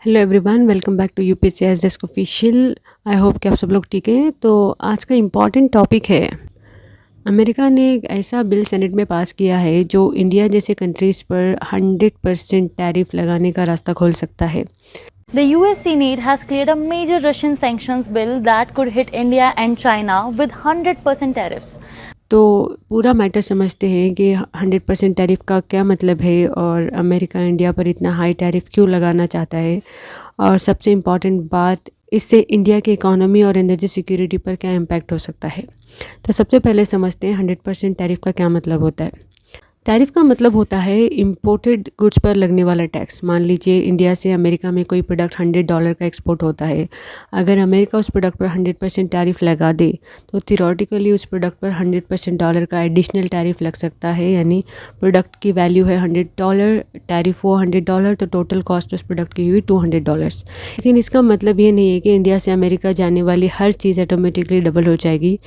Hello everyone, welcome back to UPSC desk official. I hope कि आप सब लोग ठीक हैं। तो आज का इम्पॉर्टेंट टॉपिक है, अमेरिका ने एक ऐसा बिल सेनेट में पास किया है जो इंडिया जैसे कंट्रीज़ पर 100% टैरिफ लगाने का रास्ता खोल सकता है। The US Senate has cleared a major Russian sanctions bill that could hit India and China with 100% tariffs. तो पूरा मैटर समझते हैं कि 100% टैरिफ का क्या मतलब है और अमेरिका इंडिया पर इतना हाई टैरिफ क्यों लगाना चाहता है, और सबसे इम्पॉर्टेंट बात, इससे इंडिया की इकोनॉमी और एनर्जी सिक्योरिटी पर क्या इम्पैक्ट हो सकता है। तो सबसे पहले समझते हैं 100% टैरिफ का क्या मतलब होता है। टैरिफ का मतलब होता है इंपोर्टेड गुड्स पर लगने वाला टैक्स। मान लीजिए इंडिया से अमेरिका में कोई प्रोडक्ट $100 का एक्सपोर्ट होता है। अगर अमेरिका उस प्रोडक्ट पर 100% टैरिफ लगा दे तो थियोरेटिकली उस प्रोडक्ट पर $100% का एडिशनल टैरिफ लग सकता है। यानी प्रोडक्ट की वैल्यू है $100, टैरिफ वो $100, तो टोटल कॉस्ट उस प्रोडक्ट की हुई $200। लेकिन इसका मतलब ये नहीं है कि इंडिया से अमेरिका जाने वाली हर चीज़ ऑटोमेटिकली डबल हो जाएगी।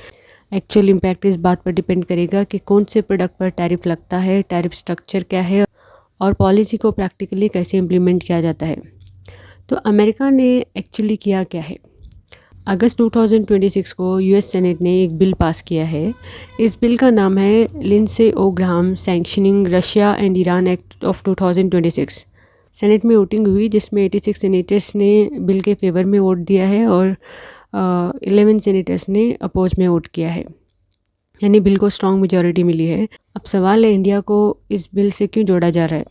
एक्चुअल इम्पैक्ट इस बात पर डिपेंड करेगा कि कौन से प्रोडक्ट पर टैरिफ लगता है, टैरिफ स्ट्रक्चर क्या है और पॉलिसी को प्रैक्टिकली कैसे इम्प्लीमेंट किया जाता है। तो अमेरिका ने एक्चुअली किया क्या है। अगस्त 2026 को यूएस सेनेट ने एक बिल पास किया है। इस बिल का नाम है Lindsey O Graham sanctioning Russia and Iran act of 2026। Senate में वोटिंग हुई जिसमें 86 सेनेटर्स ने बिल के फेवर में वोट दिया है और 11 सेनेटर्स ने अपोज में वोट किया है, यानी बिल को स्ट्रॉन्ग मेजॉरिटी मिली है। अब सवाल है इंडिया को इस बिल से क्यों जोड़ा जा रहा है।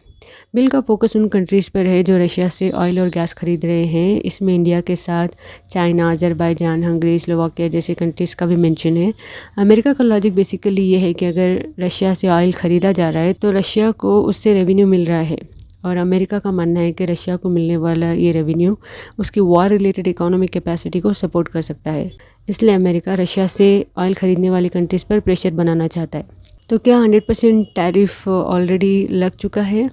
बिल का फोकस उन कंट्रीज़ पर है जो रशिया से ऑयल और गैस खरीद रहे हैं। इसमें इंडिया के साथ चाइना, अजरबैजान, हंगरी, स्लोवाकिया जैसे कंट्रीज़ का भी मेंशन है। अमेरिका का लॉजिक बेसिकली ये है कि अगर रशिया से ऑयल ख़रीदा जा रहा है तो रशिया को उससे रेवेन्यू मिल रहा है, और अमेरिका का मानना है कि रशिया को मिलने वाला ये रेवेन्यू उसकी वॉर रिलेटेड इकोनॉमिक कैपेसिटी को सपोर्ट कर सकता है। इसलिए अमेरिका रशिया से ऑयल ख़रीदने वाली कंट्रीज़ पर प्रेशर बनाना चाहता है। तो क्या 100% टैरिफ ऑलरेडी लग चुका है।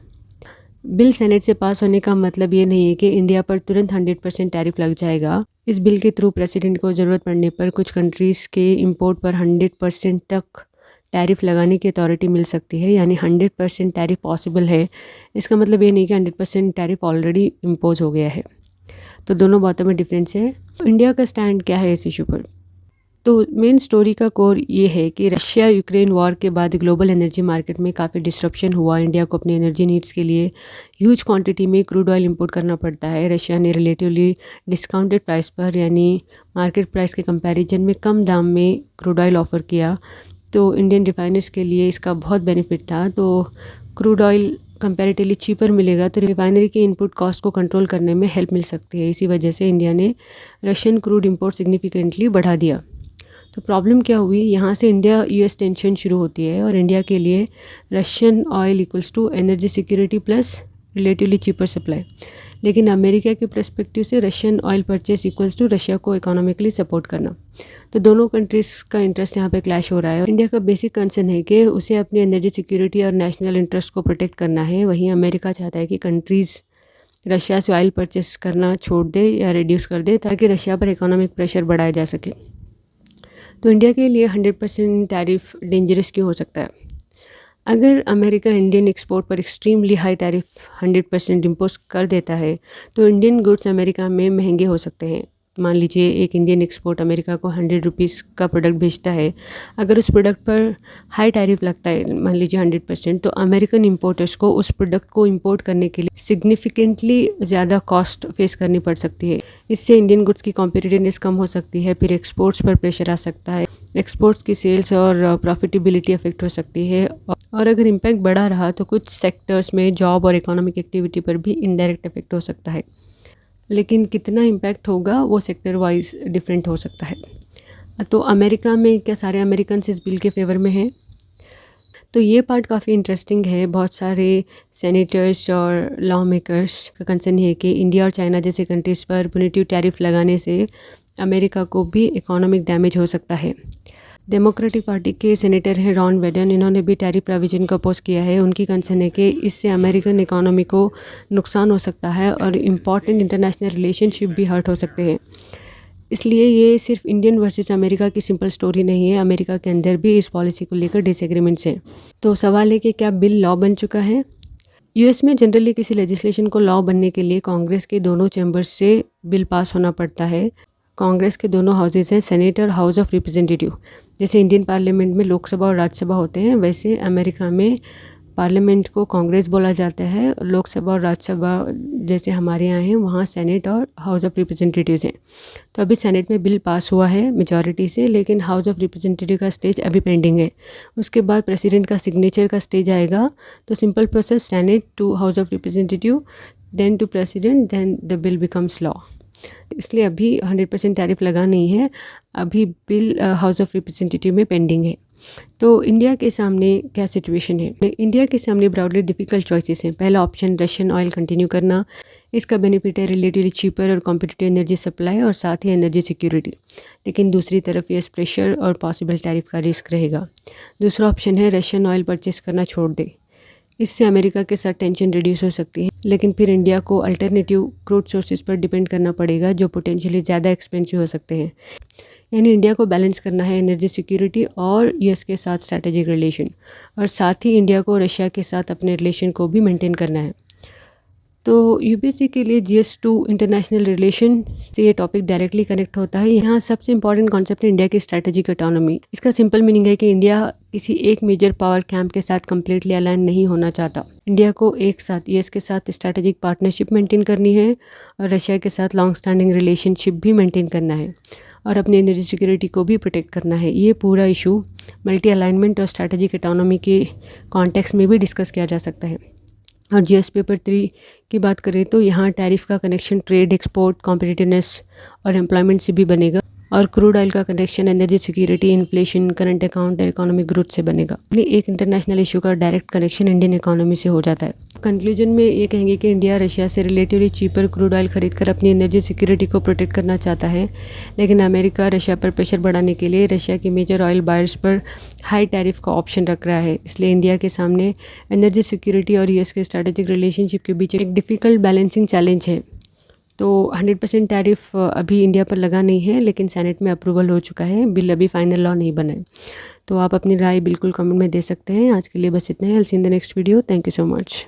बिल सेनेट से पास होने का मतलब ये नहीं है कि इंडिया पर तुरंत 100% टैरिफ लग जाएगा। इस बिल के थ्रू प्रेसिडेंट को ज़रूरत पड़ने पर कुछ कंट्रीज़ के इंपोर्ट पर 100% तक टैरिफ लगाने की अथॉरिटी मिल सकती है, यानी 100% टैरिफ पॉसिबल है। इसका मतलब ये नहीं कि 100% टैरिफ ऑलरेडी इम्पोज हो गया है। तो दोनों बातों में डिफरेंस है। इंडिया का स्टैंड क्या है इस इशू पर। तो मेन स्टोरी का कोर ये है कि रशिया यूक्रेन वॉर के बाद ग्लोबल एनर्जी मार्केट में काफ़ी डिस्ट्रप्शन हुआ। इंडिया को अपनी एनर्जी नीड्स के लिए ह्यूज क्वांटिटी में क्रूड ऑयल इंपोर्ट करना पड़ता है। रशिया ने रिलेटिवली डिस्काउंटेड प्राइस पर, यानी मार्केट प्राइस के कंपैरिजन में कम दाम में क्रूड ऑयल ऑफ़र किया। तो इंडियन रिफाइनर्स के लिए इसका बहुत बेनिफिट था। तो क्रूड ऑयल कंपैरेटिवली चीपर मिलेगा तो रिफाइनरी की इनपुट कॉस्ट को कंट्रोल करने में हेल्प मिल सकती है। इसी वजह से इंडिया ने रशियन क्रूड इंपोर्ट सिग्निफिकेंटली बढ़ा दिया। तो प्रॉब्लम क्या हुई, यहाँ से इंडिया यूएस टेंशन शुरू होती है और इंडिया के लिए Russian oil equals to energy security plus relatively cheaper supply. लेकिन अमेरिका के पर्सपेक्टिव से Russian oil purchase equals to Russia को इकोनॉमिकली सपोर्ट करना। तो दोनों कंट्रीज़ का इंटरेस्ट यहाँ पे क्लैश हो रहा है। इंडिया का बेसिक कंसर्न है कि उसे अपनी एनर्जी सिक्योरिटी और नेशनल इंटरेस्ट को प्रोटेक्ट करना है। वहीं अमेरिका चाहता है कि कंट्रीज़ रशिया से ऑयल परचेस करना छोड़ दे या रिड्यूस कर दे ताकि रशिया पर इकोनॉमिक प्रेशर बढ़ाया जा सके। तो इंडिया के लिए 100% टैरिफ डेंजरस क्यों हो सकता है। अगर अमेरिका इंडियन एक्सपोर्ट पर एक्सट्रीमली हाई टैरिफ 100% इम्पोज कर देता है तो इंडियन गुड्स अमेरिका में महंगे हो सकते हैं। मान लीजिए एक इंडियन एक्सपोर्ट अमेरिका को 100 रुपीज़ का प्रोडक्ट भेजता है। अगर उस प्रोडक्ट पर हाई टैरिफ लगता है, मान लीजिए 100%, तो अमेरिकन इंपोर्टर्स को उस प्रोडक्ट को इंपोर्ट करने के लिए सिग्निफिकेंटली ज़्यादा कॉस्ट फेस करनी पड़ सकती है। इससे इंडियन गुड्स की कॉम्पिटिटिवनेस कम हो सकती है। फिर एक्सपोर्ट्स पर प्रेशर आ सकता है, एक्सपोर्ट्स की सेल्स और प्रॉफिटेबिलिटी अफेक्ट हो सकती है। और अगर इम्पैक्ट बढ़ा रहा तो कुछ सेक्टर्स में जॉब और इकोनॉमिक एक्टिविटी पर भी इनडायरेक्ट इफेक्ट हो सकता है। लेकिन कितना इम्पैक्ट होगा वो सेक्टर वाइज डिफरेंट हो सकता है। तो अमेरिका में क्या सारे अमेरिकन इस बिल के फेवर में हैं। तो ये पार्ट काफ़ी इंटरेस्टिंग है। बहुत सारे सेनेटर्स और लॉ मेकर्स का कंसर्न है कि इंडिया और चाइना जैसे कंट्रीज़ पर पुनिटिव टैरिफ लगाने से अमेरिका को भी इकोनॉमिक डैमेज हो सकता है। डेमोक्रेटिक पार्टी के सेनेटर हैं रॉन वेडन, इन्होंने भी टैरिफ प्रोविजन को अपोज किया है। उनकी कंसर्न है कि इससे अमेरिकन इकोनॉमी को नुकसान हो सकता है और इम्पॉर्टेंट इंटरनेशनल रिलेशनशिप भी हर्ट हो सकते हैं। इसलिए ये सिर्फ इंडियन वर्सेस अमेरिका की सिंपल स्टोरी नहीं है, अमेरिका के अंदर भी इस पॉलिसी को लेकर डिसएग्रीमेंट्स हैं। तो सवाल है कि क्या बिल लॉ बन चुका है। यूएस में जनरली किसी लेजिस्लेशन को लॉ बनने के लिए कांग्रेस के दोनों चैम्बर्स से बिल पास होना पड़ता है। कांग्रेस के दोनों हाउसेज हैं, सेनेट और हाउस ऑफ रिप्रेजेंटेटिव। जैसे इंडियन पार्लियामेंट में लोकसभा और राज्यसभा होते हैं, वैसे अमेरिका में पार्लियामेंट को कांग्रेस बोला जाता है। लोकसभा और राज्यसभा जैसे हमारे यहाँ हैं, वहाँ सेनेट और हाउस ऑफ रिप्रेजेंटेटिव्स हैं। तो अभी सेनेट में बिल पास हुआ है मेजॉरिटी से, लेकिन हाउस ऑफ रिप्रेजेंटेटिव का स्टेज अभी पेंडिंग है। उसके बाद प्रेसिडेंट का सिग्नेचर का स्टेज आएगा। तो simple process, senate to House of Representative, then to president, then the bill becomes law. इसलिए अभी 100% टैरिफ लगा नहीं है, अभी बिल हाउस ऑफ रिप्रेजेंटेटिव में पेंडिंग है। तो इंडिया के सामने क्या सिचुएशन है? इंडिया के सामने ब्रॉडली डिफ़िकल्ट चॉइसेस हैं। पहला ऑप्शन रशियन ऑयल कंटिन्यू करना, इसका बेनिफिट है रिलेटिवली चीपर और कॉम्पिटिटिव एनर्जी सप्लाई और साथ ही एनर्जी सिक्योरिटी। लेकिन दूसरी तरफ ये प्रेशर और पॉसिबल टैरिफ का रिस्क रहेगा। दूसरा ऑप्शन है रशियन ऑयल परचेस करना छोड़ दे, इससे अमेरिका के साथ टेंशन रिड्यूस हो सकती है, लेकिन फिर इंडिया को अल्टरनेटिव क्रूड सोर्सेज पर डिपेंड करना पड़ेगा जो पोटेंशियली ज़्यादा एक्सपेंसिव हो सकते हैं। यानी इंडिया को बैलेंस करना है एनर्जी सिक्योरिटी और यूएस के साथ स्ट्रैटेजिक रिलेशन, और साथ ही इंडिया को रशिया के साथ अपने रिलेशन को भी मेंटेन करना है। तो यूपीएससी के लिए GS2 इंटरनेशनल रिलेशन से ये टॉपिक डायरेक्टली कनेक्ट होता है। यहाँ सबसे इंपॉर्टेंट कॉन्सेप्ट है इंडिया की स्ट्रैटेजिक ऑटोनॉमी। इसका सिंपल मीनिंग है कि इंडिया किसी एक मेजर पावर कैंप के साथ कम्प्लीटली अलाइन नहीं होना चाहता। इंडिया को एक साथ यूएस के साथ स्ट्रैटेजिक पार्टनरशिप मेंटेन करनी है और रशिया के साथ लॉन्ग स्टैंडिंग रिलेशनशिप भी मेंटेन करना है और अपनी एनर्जी सिक्योरिटी को भी प्रोटेक्ट करना है। ये पूरा इशू मल्टी अलाइनमेंट और स्ट्रैटेजिक ऑटोनॉमी के कॉन्टेक्स्ट में भी डिस्कस किया जा सकता है। और GS पेपर 3 की बात करें तो यहाँ टैरिफ का कनेक्शन ट्रेड, एक्सपोर्ट, कॉम्पिटिटिवनेस और एम्प्लॉयमेंट से भी बनेगा, और क्रूड ऑयल का connection energy security, inflation, current account और इकोनॉमिक ग्रोथ से बनेगा। एक इंटरनेशनल इशू का डायरेक्ट कनेक्शन इंडियन इकोनॉमी से हो जाता है। कंक्लूजन में ये कहेंगे कि इंडिया रशिया से रिलेटिवली चीपर क्रूड ऑयल खरीदकर अपनी एनर्जी सिक्योरिटी को प्रोटेक्ट करना चाहता है, लेकिन अमेरिका रशिया पर प्रेशर बढ़ाने के लिए रशिया की मेजर ऑयल बायर्स पर हाई टैरिफ का ऑप्शन रख रहा है। इसलिए इंडिया के सामने एनर्जी सिक्योरिटी और यूएस के स्ट्रैटेजिक रिलेशनशिप के बीच एक डिफ़िकल्ट बैलेंसिंग चैलेंज है। तो 100% टैरिफ अभी इंडिया पर लगा नहीं है, लेकिन सेनेट में अप्रूवल हो चुका है, बिल अभी फाइनल लॉ नहीं बना है। तो आप अपनी राय बिल्कुल कमेंट में दे सकते हैं। आज के लिए बस इतना है। I will see in the next video. Thank you so much.